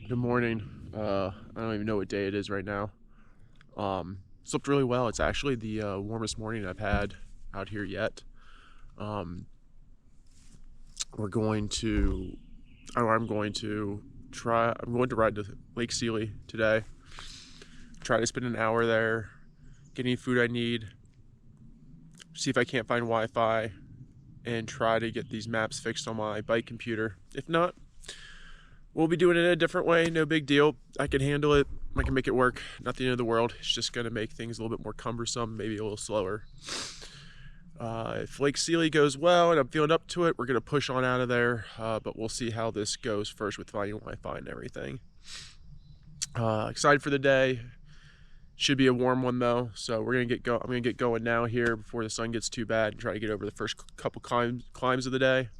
Good morning. I don't even know what day it is right now. Slept really well. It's actually the warmest morning I've had out here yet. I'm going to ride to Lake Sealy today. Try to spend an hour there, get any food I need, see if I can't find Wi-Fi, and try to get these maps fixed on my bike computer. If not, we'll be doing it a different way. No big deal. I can handle it. I can make it work. Not the end of the world. It's just going to make things a little bit more cumbersome, maybe a little slower. If Lake Sealy goes well and I'm feeling up to it, we're going to push on out of there. But we'll see how this goes first with finding Wi-Fi and everything. Excited for the day. Should be a warm one though. So we're going to I'm going to get going now here before the sun gets too bad and try to get over the first couple climbs of the day.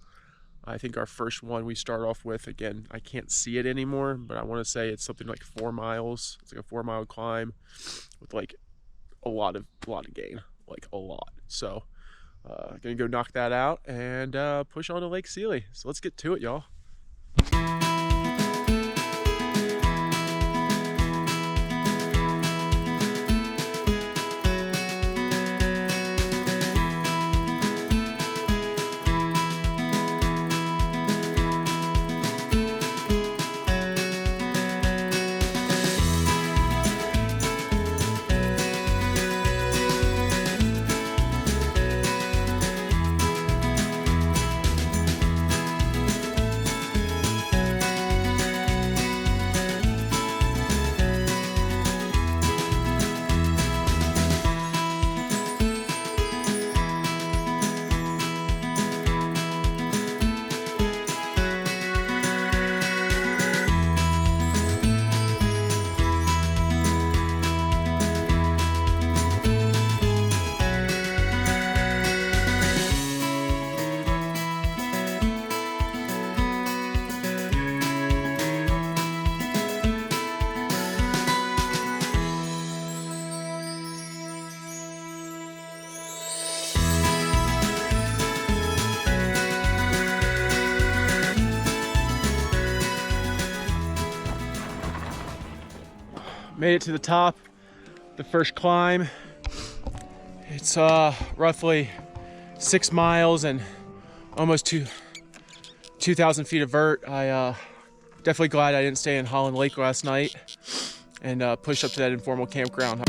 I think our first one we start off with, again, I can't see it anymore, but I want to say it's something like 4 miles. It's like a 4-mile climb with like a lot of gain, like a lot. So gonna go knock that out and push on to Lake Sealy. So let's get to it, y'all. Made it to the top, the first climb. It's roughly 6 miles and almost 2,000 feet of vert. I definitely glad I didn't stay in Holland Lake last night and push up to that informal campground.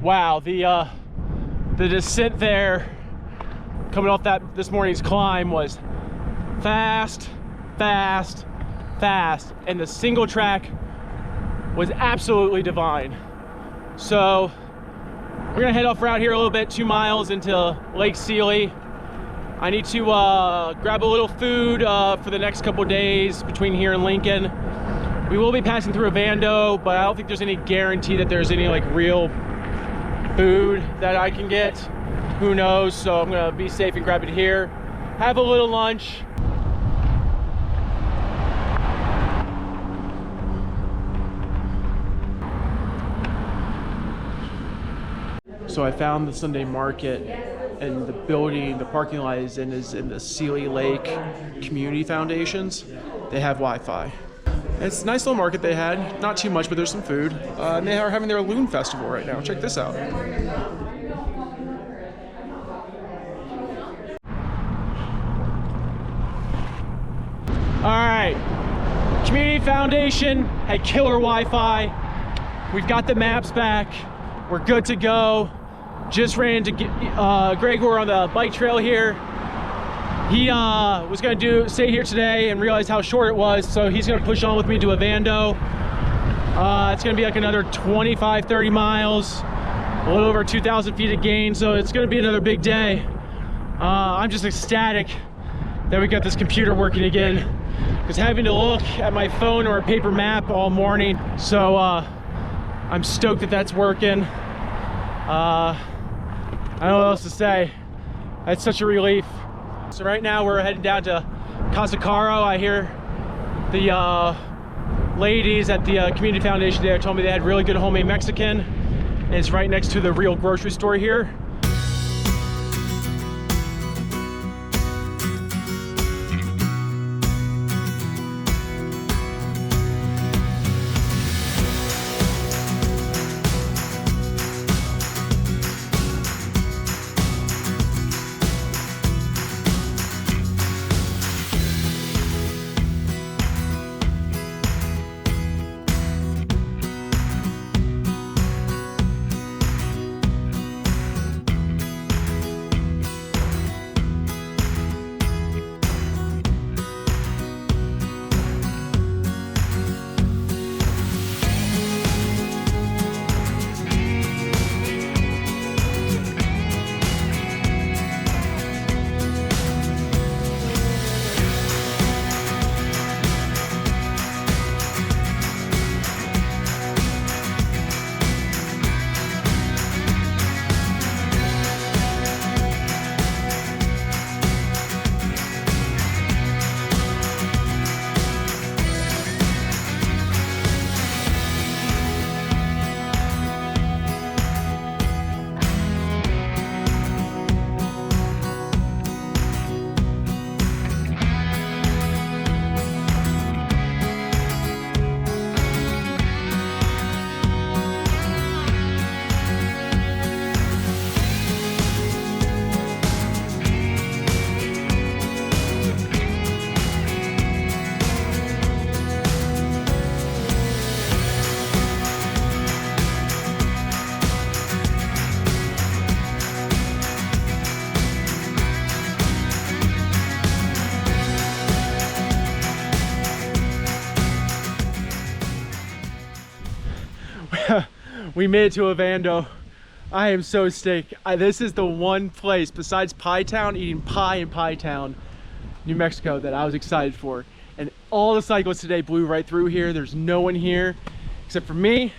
Wow, the descent there, coming off this morning's climb was fast, and the single track was absolutely divine. So we're gonna head off route here a little bit, 2 miles into Lake Sealy. I need to grab a little food for the next couple days between here and Lincoln. We will be passing through a Vando, but I don't think there's any guarantee that there's any like real food that I can get. Who knows? So I'm gonna be safe and grab it here, have a little lunch. So I found the Sunday market, and the parking lot is in the Sealy Lake Community Foundations. They have Wi-Fi. It's a nice little market they had, not too much, but there's some food. And they are having their Loon Festival right now. Check this out. All right, Community Foundation had killer Wi-Fi. We've got the maps back. We're good to go. Just ran into Gregor on the bike trail here. He was gonna stay here today and realized how short it was, so he's gonna push on with me to Ovando. It's gonna be like another 25, 30 miles, a little over 2,000 feet of gain, so it's gonna be another big day. I'm just ecstatic that we got this computer working again, because having to look at my phone or a paper map all morning, so I'm stoked that that's working. I don't know what else to say. That's such a relief. So right now we're heading down to Casacaro. I hear the ladies at the Community Foundation there told me they had really good homemade Mexican, and it's right next to the real grocery store here. We made it to Ovando. I am so stoked. This is the one place besides Pie Town, eating pie in Pie Town, New Mexico, that I was excited for. And all the cyclists today blew right through here. There's no one here except for me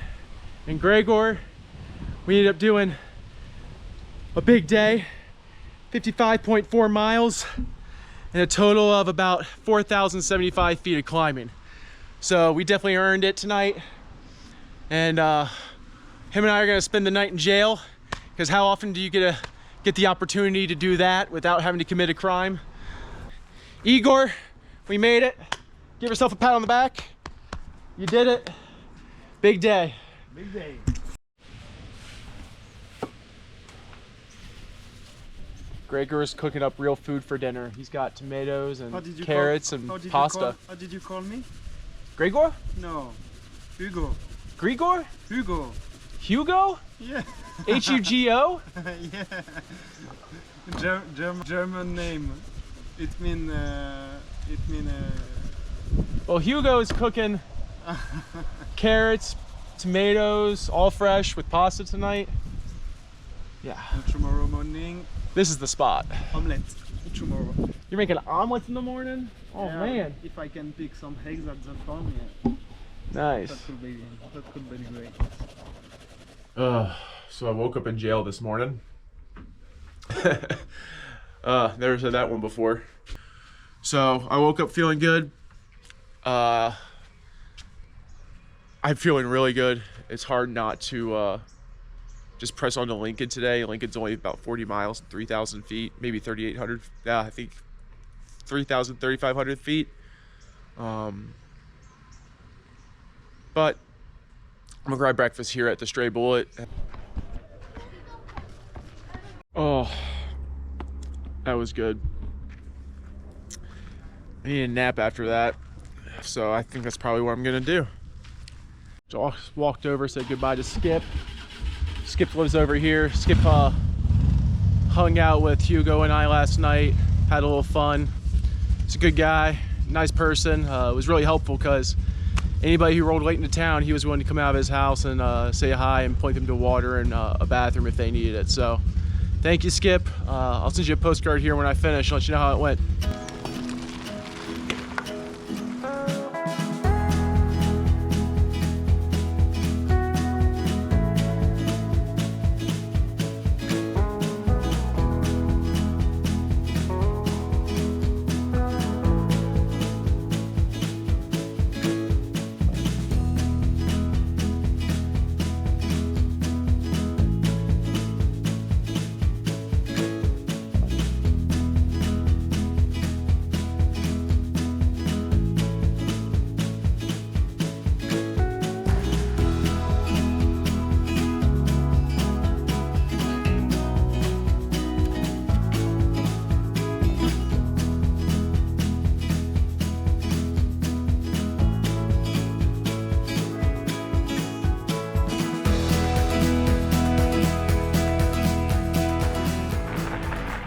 and Gregor. We ended up doing a big day, 55.4 miles, and a total of about 4,075 feet of climbing. So we definitely earned it tonight. And him and I are gonna spend the night in jail, because how often do you get the opportunity to do that without having to commit a crime? Igor, we made it. Give yourself a pat on the back. You did it. Big day. Big day. Gregor is cooking up real food for dinner. He's got tomatoes and carrots and pasta. How did you call me? Gregor? No, Hugo. Gregor? Hugo. Hugo? Yeah. H-U-G-O? Yeah. German name. It mean. Well, Hugo is cooking carrots, tomatoes, all fresh with pasta tonight. Yeah. And tomorrow morning, This is the spot. omelette. Tomorrow. You're making omelets in the morning? Oh Yeah, man. If I can pick some eggs at the farm, yeah. Nice. That could be great. So I woke up in jail this morning. Never said that one before. So I woke up feeling good. I'm feeling really good. It's hard not to just press on to Lincoln today. Lincoln's only about 40 miles, 3,000 feet, maybe 3,800. Yeah, I think 3,000, 3,500 feet. But I'm gonna grab breakfast here at the Stray Bullet. Oh, that was good. I need a nap after that. So I think that's probably what I'm gonna do. So I walked over, said goodbye to Skip. Skip lives over here. Skip hung out with Hugo and I last night, had a little fun. He's a good guy, nice person. It was really helpful because anybody who rolled late into town, he was willing to come out of his house and say hi and point them to water and a bathroom if they needed it. So thank you, Skip. I'll send you a postcard here when I finish, let you know how it went.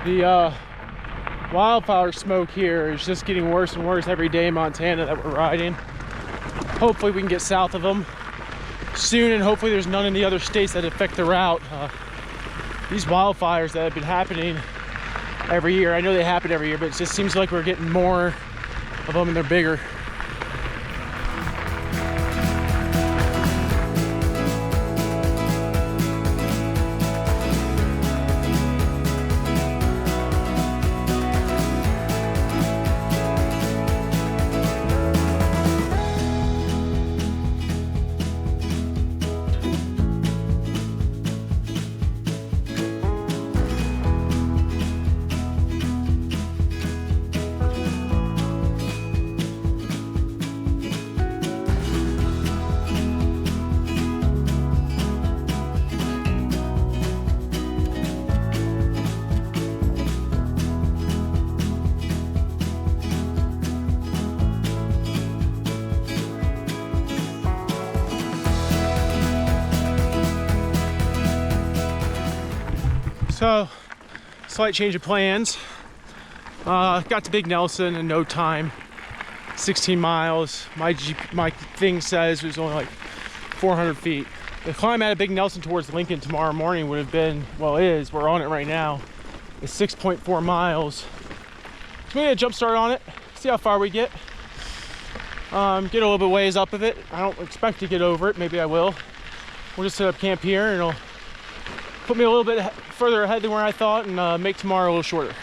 The wildfire smoke here is just getting worse and worse every day in Montana that we're riding. Hopefully we can get south of them soon, and hopefully there's none in the other states that affect the route. These wildfires that have been happening every year, I know they happen every year, but it just seems like we're getting more of them and they're bigger. So, slight change of plans. Got to Big Nelson in no time. 16 miles. My thing says it was only like 400 feet. The climb out of Big Nelson towards Lincoln tomorrow morning would have been, well, it is, we're on it right now, it's 6.4 miles. So maybe a jump start on it, see how far we get. Get a little bit ways up of it. I don't expect to get over it, maybe I will. We'll just set up camp here and it'll put me a little bit further ahead than where I thought and make tomorrow a little shorter.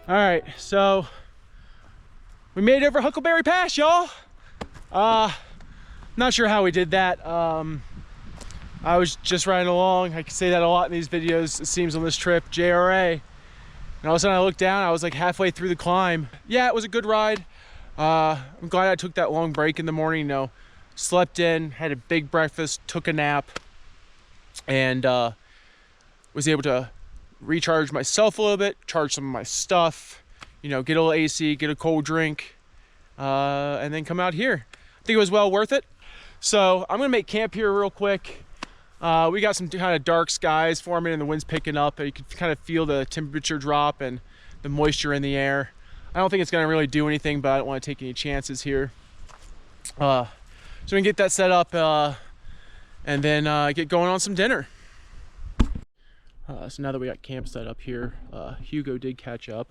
All right, so we made it over Huckleberry Pass, y'all. Not sure how we did that. I was just riding along. I can say that a lot in these videos, it seems, on this trip, JRA. And all of a sudden I looked down, I was like halfway through the climb. Yeah, it was a good ride. I'm glad I took that long break in the morning. You know, slept in, had a big breakfast, took a nap, and was able to recharge myself a little bit, charge some of my stuff, you know, get a little AC, get a cold drink, and then come out here. I think it was well worth it. So I'm gonna make camp here real quick. We got some kind of dark skies forming and the wind's picking up. You can kind of feel the temperature drop and the moisture in the air. I don't think it's gonna really do anything, but I don't wanna take any chances here. So we can get that set up and then get going on some dinner. So now that we got camp set up here, Hugo did catch up.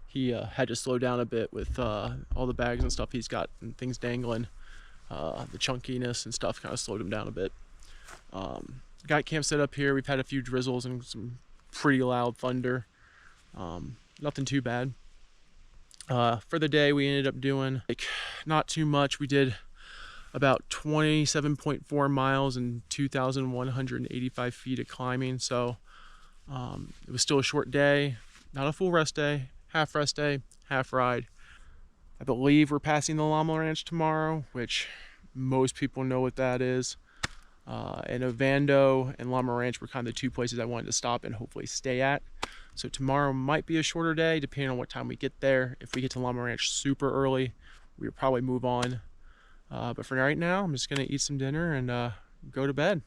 He had to slow down a bit with all the bags and stuff he's got and things dangling. The chunkiness and stuff kind of slowed him down a bit. Got camp set up here. We've had a few drizzles and some pretty loud thunder. Nothing too bad. For the day, we ended up doing like not too much. We did about 27.4 miles and 2,185 feet of climbing. So it was still a short day, not a full rest day, half rest day, half ride. I believe we're passing the Llama Ranch tomorrow, which most people know what that is. And Ovando and Llama Ranch were kind of the two places I wanted to stop and hopefully stay at. So tomorrow might be a shorter day, depending on what time we get there. If we get to Llama Ranch super early, we'll probably move on. But for right now, I'm just gonna eat some dinner and go to bed.